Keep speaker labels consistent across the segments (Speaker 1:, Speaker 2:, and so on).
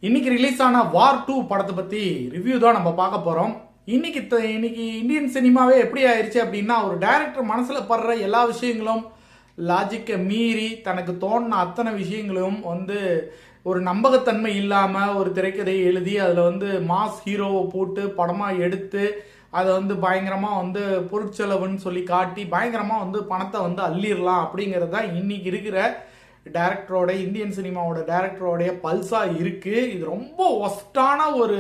Speaker 1: இன்னைக்கு ரிலீஸ் ஆன வார் 2 படத்தை பத்தி ரிவ்யூ தான் நம்ம பார்க்க போறோம். இன்னைக்கு இந்தியன் சினிமாவே எப்படி ஆயிடுச்சு அப்படின்னா, ஒரு டைரக்டர் மனசுல படுற எல்லா விஷயங்களும் லாஜிக்கை மீறி தனக்கு தோணுன அத்தனை விஷயங்களும் ஒரு நம்பகத்தன்மை இல்லாம ஒரு திரைக்கதையை எழுதி அதுல மாஸ் ஹீரோவை போட்டு படமா எடுத்து அதை பயங்கரமா பொருட்செலவுன்னு சொல்லி காட்டி பயங்கரமா பணத்தை அள்ளிடலாம் அப்படிங்கிறது தான் இன்னைக்கு இருக்கிற டைரக்டரோட இந்தியன் சினிமாவோட டைரக்டரோடைய பல்ஸா இருக்கு. இது ரொம்ப ஒஸ்டான ஒரு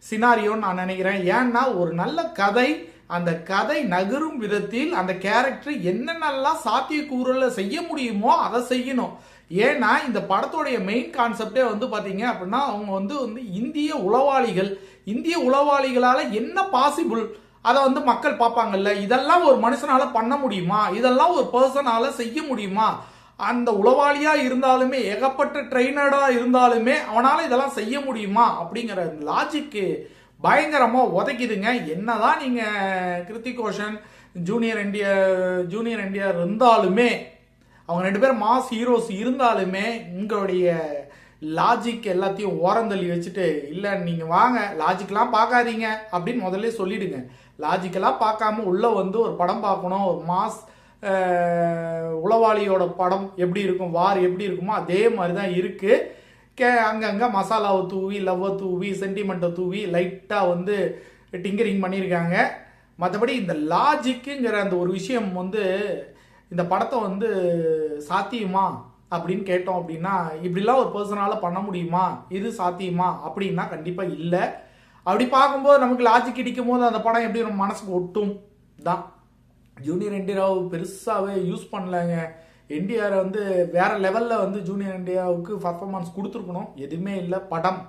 Speaker 1: சினாரியோன்னு நான் நினைக்கிறேன். ஏன்னா ஒரு நல்ல கதை, அந்த கதை நகரும் விதத்தில் அந்த கேரக்டர் என்னென்னலாம் சாத்தியக்கூறுல செய்ய முடியுமோ அதை செய்யணும். ஏன்னா இந்த படத்தோடைய மெயின் கான்செப்டே பாத்தீங்க அப்படின்னா, அவங்க இந்திய உளவாளிகள், இந்திய உளவாளிகளால என்ன பாசிபிள் அதை மக்கள் பார்ப்பாங்கல்ல. இதெல்லாம் ஒரு மனுஷனால பண்ண முடியுமா, இதெல்லாம் ஒரு பர்சனால செய்ய முடியுமா, அந்த உளவாளியா இருந்தாலுமே ஏகப்பட்ட ட்ரெயினடா இருந்தாலுமே அவனால இதெல்லாம் செய்ய முடியுமா அப்படிங்கிற லாஜிக்கு பயங்கரமா உதைக்குதுங்க. என்னதான் நீங்க கிருத்திக் ரோஷன் ஜூனியர் என்டிஆர் இருந்தாலுமே, அவங்க 2 பேரும் மாஸ் ஹீரோஸ் இருந்தாலுமே, உங்களுடைய லாஜிக் எல்லாத்தையும் ஓரந்தள்ளி வச்சுட்டு, இல்லை நீங்க வாங்க லாஜிக்லாம் பார்க்காதீங்க அப்படின்னு முதல்ல சொல்லிடுங்க. லாஜிக்கெல்லாம் பார்க்காம உள்ள ஒரு படம் பார்க்கணும், ஒரு மாஸ் உளவாளியோட படம் எப்படி இருக்கும், வார் எப்படி இருக்குமோ அதே மாதிரி தான் இருக்கு. அங்கங்க மசாலாவை தூவி, லவ்வை தூவி, சென்டிமெண்ட்டை தூவி லைட்டாக டிங்கரிங் பண்ணியிருக்காங்க. மற்றபடி இந்த லாஜிக்குங்கிற அந்த ஒரு விஷயம் இந்த படத்தை சாத்தியமா அப்படின்னு கேட்டோம் அப்படின்னா, இப்படிலாம் ஒரு பர்சனால பண்ண முடியுமா, இது சாத்தியமா அப்படின்னா கண்டிப்பா இல்லை. அப்படி பார்க்கும்போது நமக்கு லாஜிக் இடிக்கும் போது அந்த படம் எப்படி நம்ம மனசுக்கு ஒட்டும் தான். ஜூனியர் என்டிஆர் பெருசாவே யூஸ் பண்ணலங்க. என்டிஆர் வேற லெவல்ல ஜூனியர் என்டிஆருக்கு பர்ஃபார்மன்ஸ் கொடுத்துருக்கணும், எதுவுமே இல்லை. படம்